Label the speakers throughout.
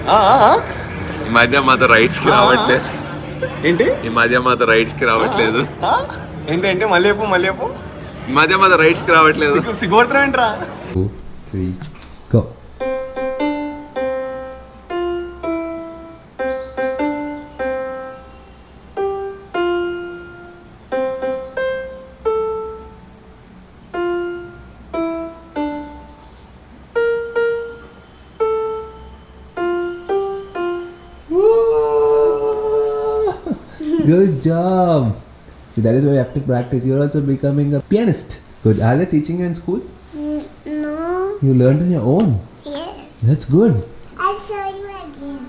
Speaker 1: ఈ మధ్య మాతో రైడ్స్ కి రావట్లేదు.
Speaker 2: ఏంటి
Speaker 1: ఈ మధ్య మాతో రైడ్స్ కి రావట్లేదు.
Speaker 2: ఏంటంటే మళ్ళీ చెప్పు
Speaker 1: ఈ మధ్య మాతో రైడ్స్ కి రావట్లేదు.
Speaker 2: సిగ్గుపడతావు ఏంట్రా?
Speaker 3: 2, 3, go. Good job. See, that is why you have to practice. You're also becoming a pianist. Good. Are they teaching you in school?
Speaker 4: No.
Speaker 3: You learned on your own.
Speaker 4: Yes.
Speaker 3: That's good.
Speaker 4: I'll show you again.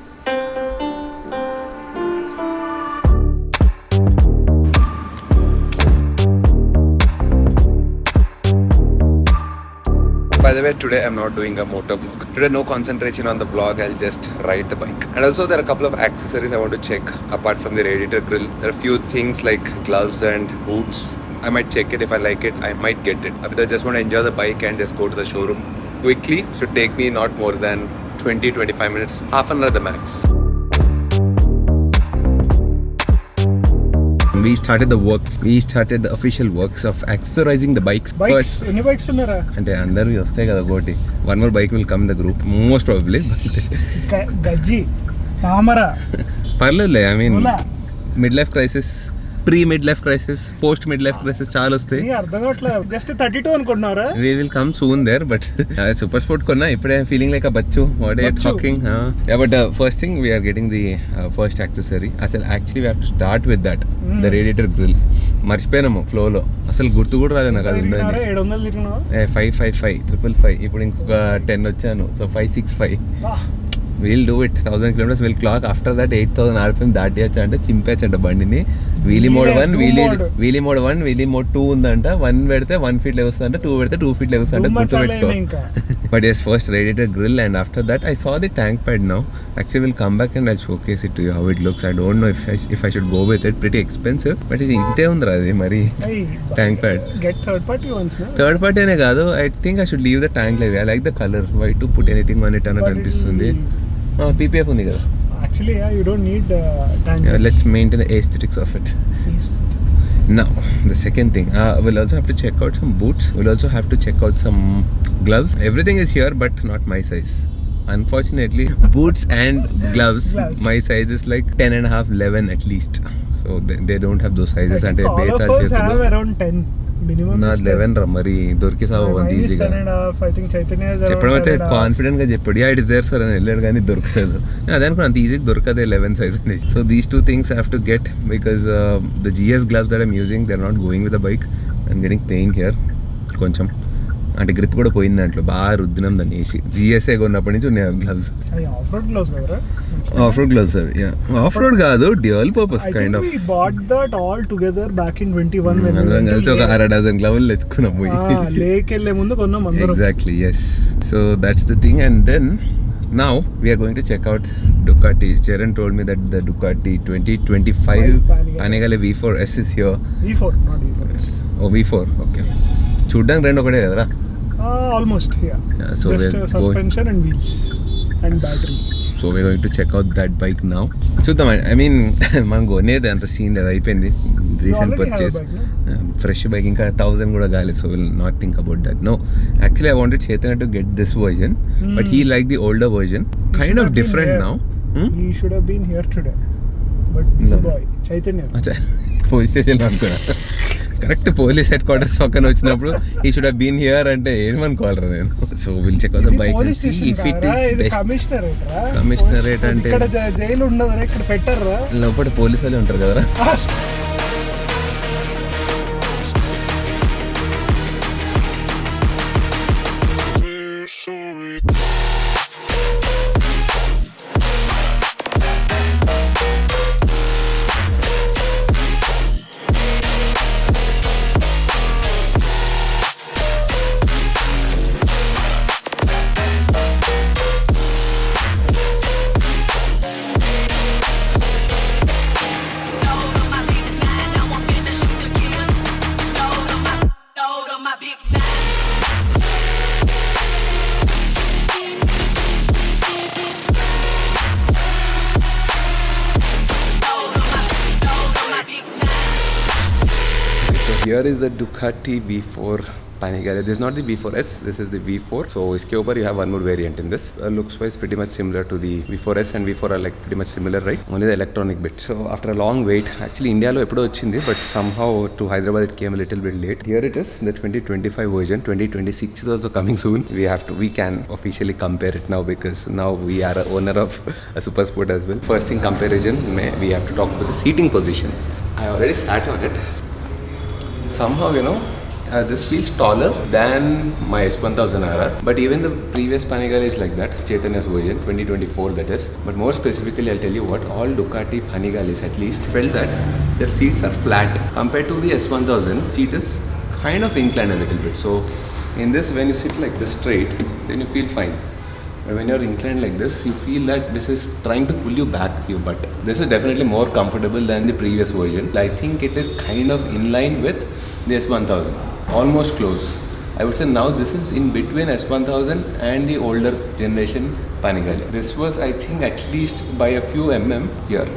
Speaker 1: By the way, today I'm not doing a motor vlog. Today no concentration on the vlog, I'll just ride the bike. And also there are a couple of accessories I want to check apart from the radiator grill. There are a few things like gloves and boots. I might check it. If I like it, I might get it. But I just want to enjoy the bike and just go to the showroom quickly. Should take me not more than 20-25 minutes, half an hour the max. We started the works. We started the official works of accessorizing the bikes.
Speaker 2: Bikes? Any bikes unnara?
Speaker 1: అంటే అందరివి వస్తాయి కదా ఒకటి. One more bike will come in the group. Most probably.
Speaker 2: గజ్జి తామర
Speaker 1: పర్లేదులే. I mean mid life crisis, pre mid life crisis, post mid life crisis చాలా వస్తాయి.
Speaker 2: అర్థం కావట్లేదు. జస్ట్ 32 అనుకుంటున్నారా?
Speaker 1: We will come soon there, but super sport కొన్నా ఇప్పుడే ఫీలింగ్ లైక్ అ బచ్చు. What are you talking? Yeah, but first thing we are getting the first accessory. అసలు actually we have to start with that. The radiator grill. మర్చిపోయినాము flow లో. అసలు గుర్తు కూడా రాలేదు నాకు అది ఉందని.
Speaker 2: 700 తిరిగినావా?
Speaker 1: 555 555. ఇప్పుడు ఇంకొక 10 వచ్చాను. So 565. We'll do it. 1000 kilometers will clock. After that 8000 RPM దాటియచ్చు అంటే చింపేచ్చంట బండిని. Wheelie mode 1, wheelie mode 1, wheelie mode 2 ఉందంట. 1 పెడితే 1 feet లెగుస్తుందంట, 2 పెడితే 2 feet లెగుస్తుందంట. గుర్తుపెట్టుకో. But yes, first radiator grill, and after that I saw the tank pad now. Actually we'll come back and I'll showcase it to you how it looks. I don't know if I should go with it. Pretty expensive, but ఇది ఇంతే ఉందిరా అది మరి tank pad.
Speaker 2: Get third party ones, no?
Speaker 1: Third party అనే కాదు. I think I should leave the tank like that. I like the color. Why to put anything on it అన్నట్టు అనిపిస్తుంది. PPF ఉంది కదా.
Speaker 2: Actually, yeah, you don't need tank.
Speaker 1: Let's maintain the aesthetics of it. Now, the second thing, we'll also have to check out some boots. We'll also have to check out some gloves. Everything is here, but not my size. Unfortunately, boots and gloves, my size is like 10 and a half, 11 at least. So they don't have those sizes.
Speaker 2: I think all of us have around 10. Minimum
Speaker 1: నా 11 రా మరి దొరికిసావు అంత ఈజీగా. చెప్పడం అయితే confident గా చెప్పాడు. It is there sir అని వెళ్ళాడు కానీ దొరకలేదు. అదే అనుకున్నా అంత ఈజీగా దొరకదు 11 సైజ్ అని. So these two things have to get because the GS gloves that I'm using, they're not going with the bike. I'm getting pain here కొంచెం. అంటే గ్రిప్ కూడా పోయింది దాంట్లో. బాగా రుద్దినాం దాన్ని వేసి. GSA కొన్నప్పటి నుంచి ఉన్నాయి గ్లవ్స్. ఆఫ్ రోడ్ గ్లవ్స్ అవి. ఆఫ్ రోడ్ కాదు, డ్యూయల్ పర్పస్ కైండ్ ఆఫ్. అందరం కలిసి ఒక 6 డజన్ గ్లవ్లు తెచ్చుకున్నాం పోయి. Exactly, yes. So that's the thing. And then now we are going to check out DUCATI. Charan told me that the DUCATI 2025 Panigale V4s is here.
Speaker 2: V4, not V4s.
Speaker 1: Oh, V4, okay. చూడ్డానికి రెండు ఒకటే కదరా?
Speaker 2: Almost, yeah. So just suspension and wheels and battery.
Speaker 1: So we're going to check out that bike now. చూద్దాం. I mean మనం కొనేది అంత scene లేదు, అయిపోయింది. Recent purchase, fresh bike. ఇంకా 1000 కూడా కాలేదు. So will not think about that. No, actually I wanted Chaitanya to get this version, but he liked the older version. Kind of different now.
Speaker 2: He should have been here today, but he's a boy. Chaitanya.
Speaker 1: అచ్చా, police station అనుకున్నా. Correct police head quarters పక్కన వచ్చినప్పుడు ఈ should have been here అంటే ఏమనుకోవాలరా నేను. So will check out the bike and see if it is best. Commissionerate అంటే
Speaker 2: ఇక్కడ జైలు ఉండదురా, ఇక్కడ పెట్టారా?
Speaker 1: లోపల పోలీసు వాళ్ళే ఉంటారు కదరా. Here is the Ducati V4 Panigale. This is not the V4s, this is the V4. So iske upar you have one more variant in this. Looks wise pretty much similar to the V4s, and V4 are like pretty much similar, right? Only the electronic bit. So after a long wait, actually India lo eppudo vachindi, but somehow to Hyderabad it came a little bit late. Here it is, the 2025 version. 2026 is also coming soon. We can officially compare it now, because now we are a owner of a super sport as well. First thing, comparison, we have to talk about the seating position. I already sat on it. Somehow, this feels taller than my S1000RR, but even the previous Panigale is like that, Chaitanya's version, 2024 that is. But more specifically, I'll tell you what, all Ducati Panigales at least felt that their seats are flat. Compared to the S1000, seat is kind of inclined a little bit. So in this, when you sit like this straight, then you feel fine. But when you're inclined like this, you feel that this is trying to pull you back, your butt. This is definitely more comfortable than the previous version. I think it is kind of in line with the S1000. Almost close. I would say now this is in between S1000 and the older generation Panigale. This was, I think, at least by a few here.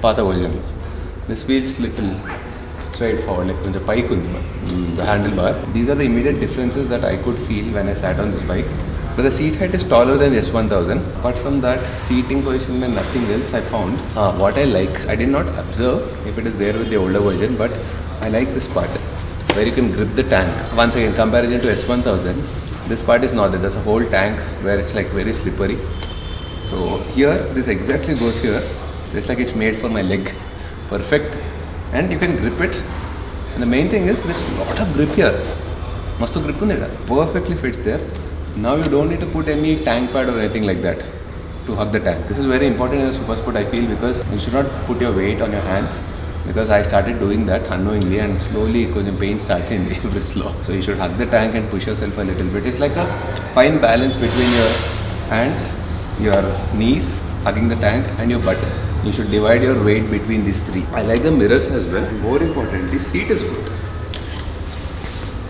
Speaker 1: Pata version. This feels little straightforward, like konja pike undi the handlebar. These are the immediate differences that I could feel when I sat on this bike. But the seat height is taller than the S1000. Apart from that, seating position and nothing else I found. What I like, I did not observe if it is there with the older version, but I like this part where you can grip the tank. Once again, comparison to S1000, this part is not there. There's a whole tank where it's like very slippery. So here, this exactly goes here. It's like it's made for my leg. Perfect. And you can grip it. And the main thing is, there's a lot of grip here. Mastu grip undi. Perfectly fits there. Now you don't need to put any tank pad or anything like that to hug the tank. This is very important in a super sport, I feel, because you should not put your weight on your hands. Because I started doing that unknowingly, and slowly pain started very slow. So you should hug the tank and push yourself a little bit. It's like a fine balance between your hands, your knees, hugging the tank, and your butt. You should divide your weight between these three. I like the mirrors as well. More importantly, seat is good.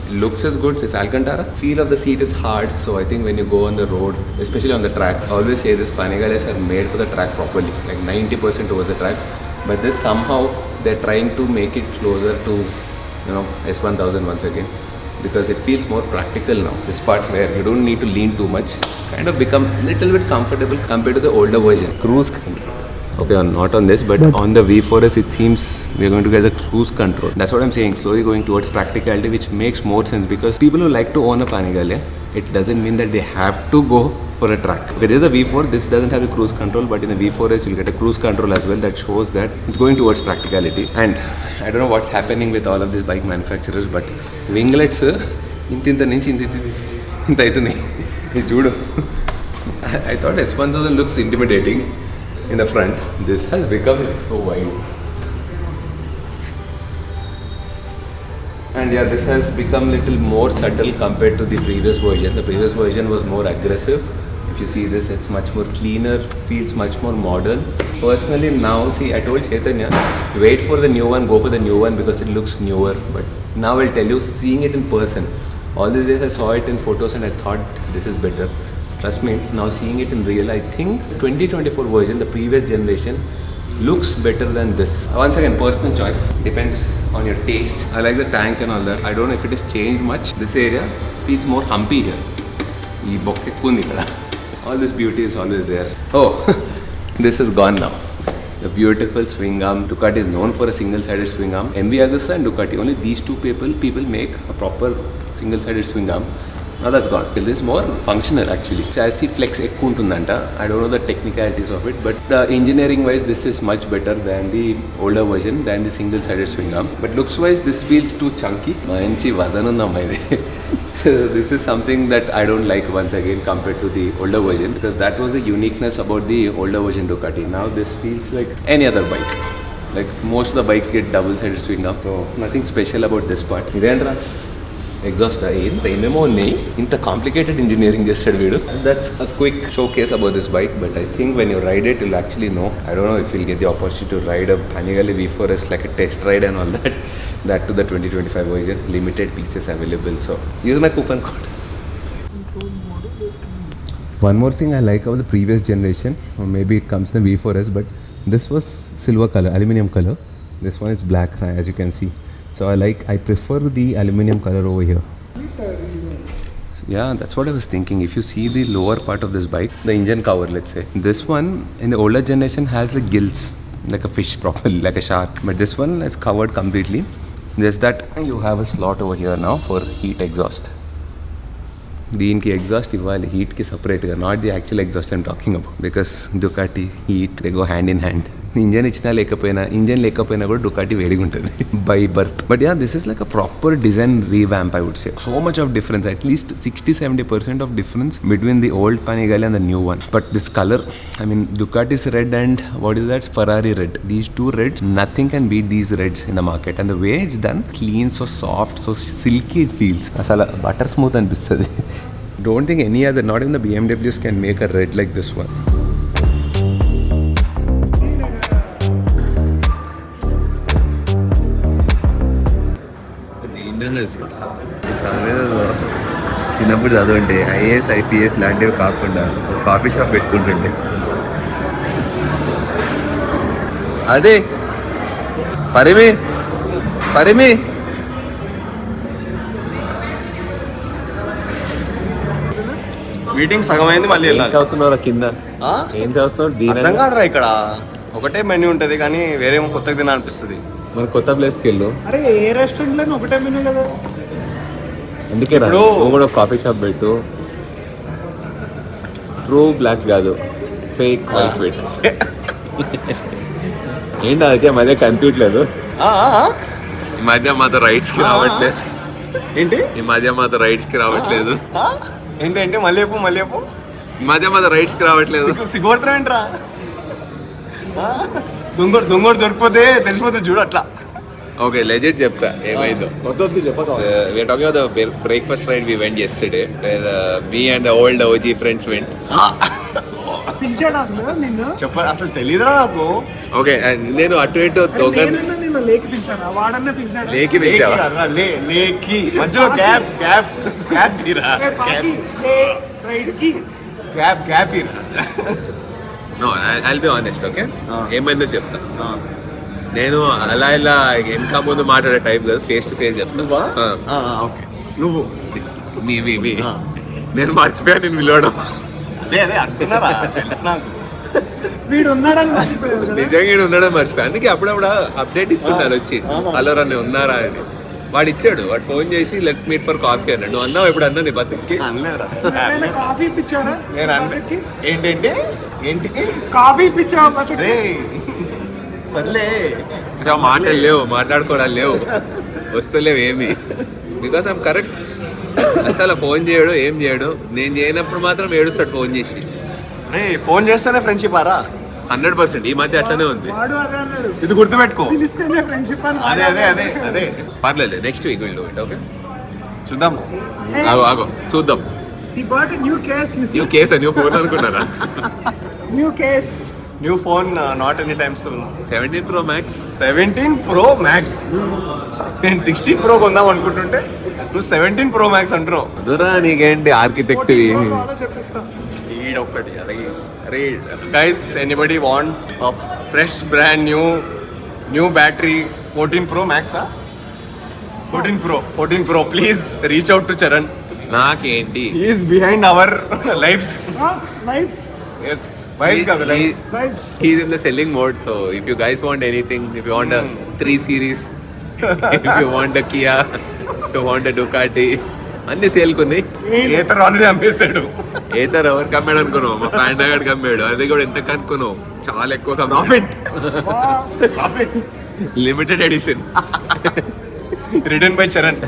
Speaker 1: Looks is good. It's Alcantara. Feel of the seat is hard. So I think when you go on the road, especially on the track, I always say this, Panigales are made for the track properly, like 90% towards the track. But this somehow they're trying to make it closer to S1000 once again, because it feels more practical now. This part where you don't need to lean too much kind of become a little bit comfortable compared to the older version. Cruise control. Okay, not on this, but on the V4s it seems we're going to get the cruise control. That's what I'm saying, slowly going towards practicality, which makes more sense, because people who like to own a Panigale, it doesn't mean that they have to go for a track. If it is a V4, this doesn't have a cruise control, but in the V4s you'll get a cruise control as well. That shows that it's going towards practicality. And I don't know what's happening with all of these bike manufacturers, but winglets inta nunchi inta aitunayi judo. I thought S1000 looks intimidating in the front. This has become so wide. And yeah, this has become little more subtle compared to the previous version. The previous version was more aggressive. If you see this, it's much more cleaner, feels much more modern. Personally now, see, I told Chaitanya, wait for the new one, go for the new one because it looks newer. But now I'll tell you, seeing it in person, all these days I saw it in photos and I thought this is better. Trust me, now seeing it in real, I think 2024 version, the previous generation, looks better than this. Once again, personal choice, depends on your taste. I like the tank and all that. I don't know if it has changed much. This area feels more humpy here. All this beauty is always there. Oh, this is gone now. The beautiful swing arm. Ducati is known for a single-sided swing arm. MV Agusta and Ducati, only these two people make a proper single-sided swing arm. Now that's gone. This is more functional actually. So I see flex ekku untundanta. I don't know the technicalities of it, but engineering wise this is much better than the older version, than the single sided swing arm. But looks wise this feels too chunky. Manchi vazan undamma idi. This is something that I don't like once again compared to the older version, because that was the uniqueness about the older version Ducati. Now this feels like any other bike. Like most of the bikes get double sided swing arm. So nothing special about this part. Idendra. Exhaust ఏమేమో ఉన్నాయి ఇంత complicated engineering చేస్తాడు వీడు. That's a quick showcase about this bike, but I think when you ride it you'll actually know. I don't know if you'll get the opportunity to ride a Panigale V4s like a test ride and all that. That to the 2025 version, limited pieces available, so use my coupon code. One more thing I like about the previous generation, or maybe it comes in the V4s, but this was silver color, aluminum color.
Speaker 3: This one is black, as you can see. So I prefer the aluminum color over here.
Speaker 1: Yeah, that's what I was thinking. If you see the lower part of this bike, the engine cover, let's say, this one in the older generation has the gills, like a fish properly, like a shark. But this one is covered completely. Just that you have a slot over here now for heat exhaust. దీనికి exhaust ఇవ్వాలి హీట్కి సపరేట్గా, not the actual exhaust I'm talking about, because Ducati heat they go hand in hand. Engine ఇచ్చినా లేకపోయినా, engine లేకపోయినా కూడా Ducati వేడిగా ఉంటుంది by birth. But yeah, this is like a proper design revamp I would say. So much of difference, at least 60-70% of difference between the old Panigale and the new one. But this color, I mean, Ducati's red and what is that? Ferrari red. These two reds, nothing can beat these reds in the market. And the way it's done, clean, so soft, so silky it feels. Asala butter smooth anpistadi. Don't think any other, not even the BMWs can make a red like this one. చిన్నప్పుడు చదువుంటే IAS IPS లాంటివి కాకుండా coffee shop పెట్టుకుంటుండే. అదే Parimi
Speaker 5: meeting సగం అయింది, మళ్ళీ వెళ్ళాలి.
Speaker 1: చదువుతున్నారా కింద? ఏం చదువుతున్నావు?
Speaker 5: అర్థం కాదురా, ఇక్కడ ఒకటే మెన్యూ ఉంటది కానీ వేరేమో కొత్తగా తినా అనిపిస్తుంది.
Speaker 1: మన కొత్త ప్లేస్కి వెళ్ళు.
Speaker 2: అరే ఏ రెస్టారెంట్ లో ఒకటే మెనూ కదా,
Speaker 1: అందుకే నువ్వు కూడా కాఫీ షాప్ పెట్టు. ట్రూ బ్లాక్ కాదు, ఫేక్ వైట్ పెట్టు. ఏంటి అదే మధ్య కనిపించట్లేదు, ఈ మధ్య మాతో రైడ్స్కి రావట్లేదు.
Speaker 5: ఏంటి
Speaker 1: ఈ మధ్య మాతో రైడ్స్కి రావట్లేదు.
Speaker 5: ఏంటంటే మళ్ళీ చెప్పు
Speaker 1: ఈ మధ్య మాతో రైడ్స్కి రావట్లేదు.
Speaker 5: సిగ్గుపడతావేంట్రా? దొంగోడు దొరికిపోతే తెలిసిపోతే చూడు అట్లా.
Speaker 1: ఓకే, లెజిట్ చెప్తా ఏమైందో.
Speaker 5: వద్దు చెప్పదు.
Speaker 1: We are talking about the breakfast ride we went yesterday, where me and the old OG friends went.
Speaker 2: పిలిచాడు అసలు నిన్ను?
Speaker 5: చెప్పాలి, అసలు తెలియదురా నాకు.
Speaker 1: ఓకే, నేను అటు ఇటు
Speaker 2: నేనన్నా నిన్ను లేకి పిలిచాను, వాడన్నా పిలిచాడు.
Speaker 1: లేకి పిలిచావా?
Speaker 5: లేకి మధ్యలో గ్యాప్ తీరా, గ్యాప్ తీరా.
Speaker 1: No, I'll be honest, okay? ఏమైందో చెప్తా. నేను అలా ఇలా ఇంకా ముందు మాట్లాడే టైప్ కదా, ఫేస్ టు ఫేస్ చెప్తా.
Speaker 5: ఓకే, నువ్వు
Speaker 1: మీ నేను మర్చిపోయాను నేను పిలవడం.
Speaker 5: అదే అంటున్నారా, తెలుసు నాకు.
Speaker 2: వీడు ఉన్నాడని మర్చిపోయాడు.
Speaker 1: నిజంగా ఉండడం మర్చిపోయా, అందుకే అప్పుడప్పుడు అప్డేట్ ఇస్తున్నారు వచ్చి, హలో రా ఉన్నారా అని. వాడు ఇచ్చాడు, వాడు ఫోన్ చేసి లెట్స్ మీట్ ఫర్ కాఫీ అన్నాడు. నువ్వు అన్నావు ఎప్పుడు అన్నా నీ బతుక్కి?
Speaker 2: కాఫీ ఇప్పించాడా?
Speaker 5: ఏంటికి
Speaker 2: కాఫీ ఇప్పించావా?
Speaker 5: సర్లే,
Speaker 1: మాటలు లేవు, మాట్లాడుకోవడాలు లేవు, వస్తలేవు ఏమి. Because I'm correct. అసలు ఫోన్ చేయడు, ఏం చేయడు. నేను చేయనప్పుడు మాత్రం ఏడుస్తాడు ఫోన్ చేసి.
Speaker 5: ఫోన్ చేస్తేనే ఫ్రెండ్షిప్ ఆరా?
Speaker 1: 100%. ఈ మధ్య అట్లనే ఉంది.
Speaker 2: వాడు అదే అన్నాడు,
Speaker 5: ఇది గుర్తుపెట్టుకో.
Speaker 2: పిలిస్తేనే ఫ్రెండ్షిప్ అని.
Speaker 5: అదే
Speaker 1: పర్లేదు, next week will do it. Okay,
Speaker 5: చూద్దాము.
Speaker 1: ఆగో చూద్దాం.
Speaker 2: He bought a new case, you see.
Speaker 1: New case, new phone అనుకున్నారా?
Speaker 2: New case.
Speaker 5: New phone not any time soon.
Speaker 1: 17 Pro Max.
Speaker 5: 17 Pro Max. నేను 16 Pro కొందాం అనుకుంటుంటే నువ్వు 17 Pro Max అంటున్నావు.
Speaker 1: అదురా నీకేంటి ఆర్కిటెక్ట్.
Speaker 2: చెప్పిస్తా.
Speaker 5: ఈడొక్కటి అరే guys, anybody want fresh brand new battery 14 Pro Max? 14 Pro please reach out to Charan.
Speaker 1: నాకేంటి,
Speaker 5: he is behind our lifes.
Speaker 2: Lives.
Speaker 5: Yes, vibes కాదు, lives.
Speaker 2: Lives.
Speaker 1: he's in the selling mode, so if you guys want anything, if you want a 3 Series, if you want a Kia, if you want a Ducati, అన్ని sale కొన్ని.
Speaker 5: Ather already అమ్మేశాడు.
Speaker 1: Ather ఎవరికి అమ్మాడు అనుకున్నావు? మా panda గడికి అమ్మాడు. అది కూడా ఎంత కనుక్కున్నావు? చాలా ఎక్కువ
Speaker 5: profit.
Speaker 1: Limited edition,
Speaker 5: return by Charan.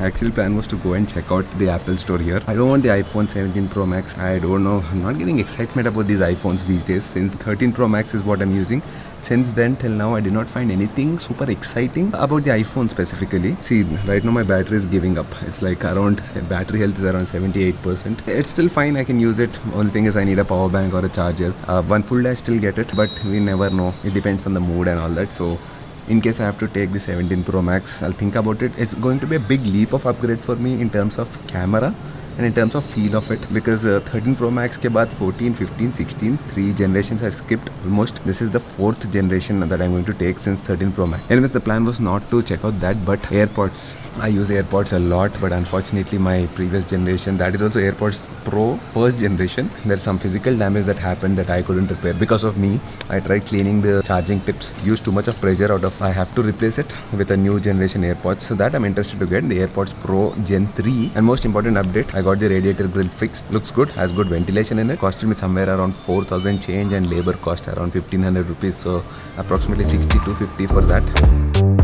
Speaker 1: Actual plan was to go and check out the Apple store here. I don't want the iPhone 17 Pro Max. I don't know. I'm not getting excitement about these iPhones these days, since 13 Pro Max is what I'm using. Since then till now, I did not find anything super exciting about the iPhone specifically. See, right now my battery is giving up. It's like around, battery health is around 78%. It's still fine, I can use it. Only thing is I need a power bank or a charger. One full day I still get it, but we never know. It depends on the mood and all that. So in case I have to take the 17 Pro Max, I'll think about it. It's going to be a big leap of upgrade for me in terms of camera and in terms of feel of it, because 13 Pro Max ke baad 14, 15, 16, 3 generations I skipped almost. This is the 4th generation that I'm going to take since 13 Pro Max. Anyways, the plan was not to check out that, but AirPods. I use AirPods a lot, but unfortunately my previous generation, that is also AirPods Pro 1st generation, there's some physical damage that happened that I couldn't repair because of me. I tried cleaning the charging tips, used too much of pressure out of, I have to replace it with a new generation AirPods. So that I'm interested to get the AirPods Pro Gen 3. And most important update, I got the radiator grill fixed. Looks good, has good ventilation in it. Costed me somewhere around 4,000 change and labor cost around 1,500 rupees. So approximately 60 to 50 for that.